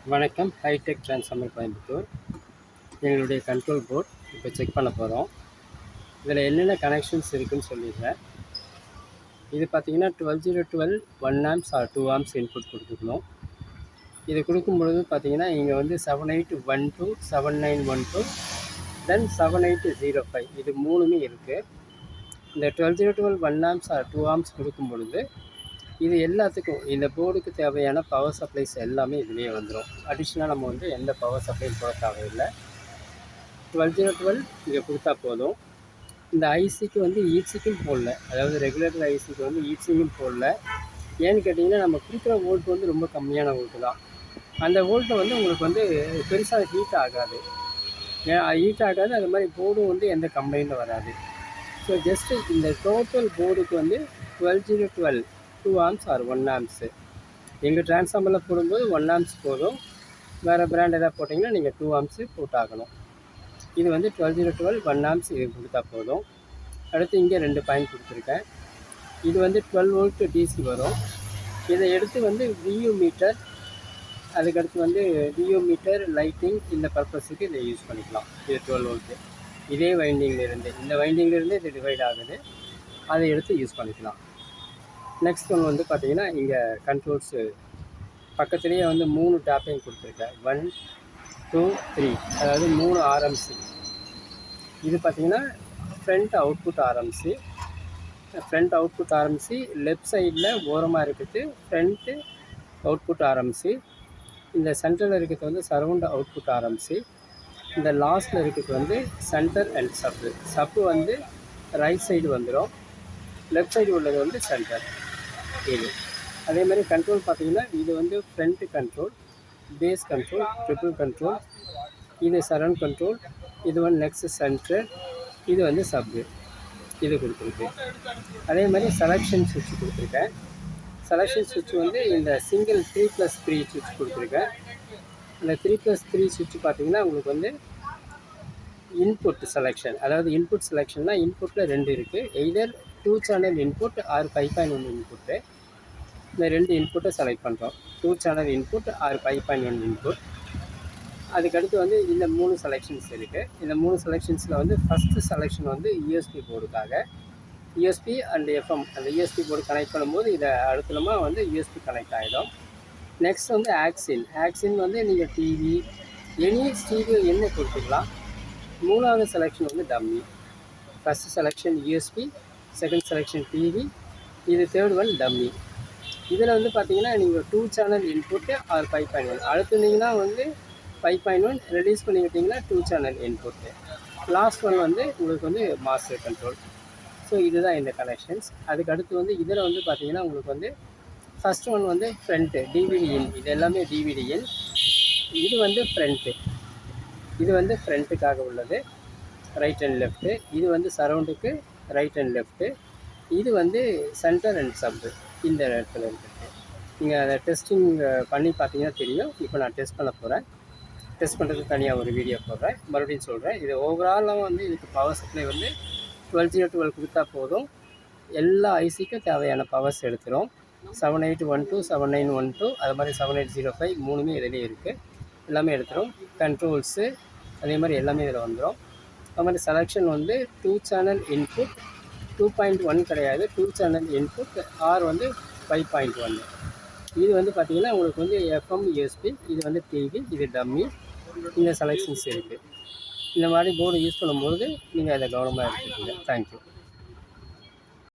வணக்கம். Hi-tech transformer Coimbatore. எங்களுடைய control board இப்போ செக் பண்ண போகிறோம். இதில் என்னென்ன கனெக்ஷன்ஸ் இருக்குதுன்னு சொல்லிடுறேன். இது பார்த்தீங்கன்னா 12012 1 ஆம்ஸ் ஆர் 2 ஆம்ஸ் இன்புட் கொடுத்துக்கணும். இது கொடுக்கும்பொழுது பார்த்தீங்கன்னா இங்கே வந்து 7812 7912 தென் 7805 இது மூணுமே இருக்குது. இந்த 12012 1 ஆம்ஸ் ஆர் 2 ஆம்ஸ் கொடுக்கும் பொழுது இது எல்லாத்துக்கும் இந்த போர்டுக்கு தேவையான பவர் சப்ளைஸ் எல்லாமே இதுலேயே வந்துடும். அடிஷ்னலாக நம்ம வந்து எந்த பவர் சப்ளையும் போட தேவையில்லை. 12012 இங்கே கொடுத்தா போதும். இந்த ஐசிக்கு வந்து ஈசிக்கும் போடல, அதாவது ரெகுலேட்டர் ஐசிக்கு வந்து ஈசிக்கும் போடல. ஏன்னு கேட்டிங்கன்னா நம்ம கொடுக்குற வோல்ட் வந்து ரொம்ப கம்மியான வோல்ட்டு தான். அந்த வோல்ட்டை வந்து உங்களுக்கு வந்து பெருசாக ஹீட் ஆகாது. அது மாதிரி போர்டும் வந்து எந்த கம்ப்ளைண்ட்டும் வராது. ஸோ ஜஸ்ட்டு இந்த டோட்டல் போர்டுக்கு வந்து 12012 2 ஆம்ஸ் ஆர் 1 ஆம்ஸு. எங்கள் டிரான்ஸ்ஃபார்மரில் போடும்போது 1 ஆம்ஸ் போதும். வேறு பிராண்ட் எதாவது போட்டிங்கன்னா நீங்கள் 2 ஆம்ஸு போட்டாகணும். இது வந்து 12012 1 ஆம்ஸ் இது கொடுத்தா போதும். அடுத்து இங்கே 2 பாயிண்ட் கொடுத்துருக்கேன். இது வந்து 12 வோல்ட் டிசி வரும். இதை எடுத்து வந்து வியூ மீட்டர், அதுக்கடுத்து வந்து வியூ மீட்டர் லைட்டிங் இந்த பர்பஸுக்கு இதை யூஸ் பண்ணிக்கலாம். இது 12 வோல்ட்டு இதே வைண்டிங்லேருந்து, இந்த வைண்டிங்லேருந்து இது டிவைட் ஆகுது, அதை எடுத்து யூஸ் பண்ணிக்கலாம். நெக்ஸ்ட் ஒன்று வந்து பார்த்திங்கன்னா இங்கே கண்ட்ரோல்ஸு பக்கத்துலேயே வந்து 3 டேப்பையும் கொடுத்துருக்கேன். 1 2 3, அதாவது 3 ஆர்எம்சி. இது பார்த்திங்கன்னா front output RMC. Front output RMC left சைடில் ஓரமாக இருக்குது ஃப்ரண்ட்டு அவுட்புட் ஆர்எம்சி. இந்த சென்டரில் இருக்கிறது வந்து சரவுண்ட் அவுட்புட் ஆர்எம்சி. இந்த லாஸ்ட்டில் இருக்கிறது வந்து சென்டர் அண்ட் சப்பு வந்து ரைட் சைடு வந்துடும், லெஃப்ட் சைடு உள்ளது வந்து சென்டர். இது அதே மாதிரி கண்ட்ரோல் பார்த்திங்கன்னா இது வந்து front control, bass control, treble control, இது சரவுண்ட் கண்ட்ரோல், இது வந்து நெக்ஸ்ட் சென்டர், இது வந்து சப்பு. இது கொடுத்துருக்கு. அதே மாதிரி செலெக்ஷன் சுவிட்ச் கொடுத்துருக்கேன். செலெக்ஷன் சுவிட்ச் வந்து இந்த சிங்கிள் 3+3 சுவிட்ச் கொடுத்துருக்கேன். இந்த 3+3 சுவிட்ச் பார்த்திங்கன்னா உங்களுக்கு வந்து இன்புட் செலெக்ஷன், அதாவது இன்புட் செலெக்ஷன்னா இன்புட்டில் 2 இருக்குது. Either 2 channel input or 5.1 input. இந்த 2 இன்புட்டை செலக்ட் பண்ணுறோம். 2 சேனல் இன்புட் ஆர் 5.1 இன்புட். அதுக்கடுத்து வந்து இந்த 3 செலெக்ஷன்ஸ் இருக்குது. இந்த 3 செலெக்ஷன்ஸில் வந்து ஃபஸ்ட்டு செலெக்ஷன் வந்து யூஎஸ்பி போர்டுக்காக. யூஎஸ்பி அண்ட் எஃப்எம், அந்த யூஎஸ்பி போர்டு கனெக்ட் பண்ணும்போது இதை அடுத்தமாக வந்து யூஎஸ்பி கனெக்ட் ஆகிடும். நெக்ஸ்ட் வந்து ஆக்சின் வந்து நீங்கள் டிவி எனி ஸ்டீரியோ என்ன கொடுத்துக்கலாம். மூணாவது செலெக்ஷன் வந்து dummy. First selection USB, second selection TV, இது தேர்ட் ஒன் டம்மி. இதில் வந்து பார்த்தீங்கன்னா நீங்கள் 2 சேனல் இன்புட்டு ஆர் 5.1 அழுத்துனீங்கன்னா வந்து 5.1, ரெடியூஸ் பண்ணிக்கிட்டிங்கன்னா 2 சேனல் இன்புட்டு. லாஸ்ட் ஒன் வந்து உங்களுக்கு வந்து மாஸ்டர் கண்ட்ரோல். ஸோ இதுதான் இந்த கனெக்ஷன்ஸ். அதுக்கடுத்து வந்து இதில் வந்து பார்த்தீங்கன்னா உங்களுக்கு வந்து ஃபஸ்ட் ஒன் வந்து ஃப்ரண்ட்டு டிவிடி இன், இது எல்லாமே டிவிடி இன். இது வந்து ஃப்ரண்ட்டு, இது வந்து ஃப்ரண்ட்டுக்காக உள்ளது, ரைட் அண்ட் லெஃப்ட்டு. இது வந்து சரவுண்டுக்கு ரைட் அண்ட் லெஃப்ட்டு. இது வந்து சென்டர் அண்ட் சப்பு இந்த இடத்துல இருக்குது. நீங்கள் அதை டெஸ்டிங் பண்ணி பார்த்தீங்கன்னா தெரியும். இப்போ நான் டெஸ்ட் பண்ண போகிறேன். டெஸ்ட் பண்ணுறதுக்கு தனியாக ஒரு வீடியோ போடுறேன். மறுபடியும் சொல்கிறேன், இது ஓவராலாக வந்து இதுக்கு பவர் சப்ளை வந்து 12 கொடுத்தா போதும். எல்லா ஐசிக்கும் தேவையான பவர்ஸ் எடுத்துரும். 7812 7912 அது மாதிரி 7805 மூணுமே இதிலே இருக்குது. எல்லாமே எடுத்துரும். கண்ட்ரோல்ஸு அதே மாதிரி எல்லாமே இதில் வந்துடும். அது மாதிரி செலெக்ஷன் வந்து 2 சேனல் இன்புட், 2.1 கிடையாது, 2 சேனல் இன்புட் ஆர் வந்து 5.1. இது வந்து பார்த்திங்கன்னா உங்களுக்கு வந்து எஃப்எம் யூஎஸ்பி, இது வந்து டிவி, இது டம்மி. இந்த செலெக்ஷன்ஸ் இருக்குது. இந்த மாதிரி போர்டு யூஸ் பண்ணும்போது நீங்கள் அதை கவனமாக எடுத்துக்கோங்க. தேங்க்யூ.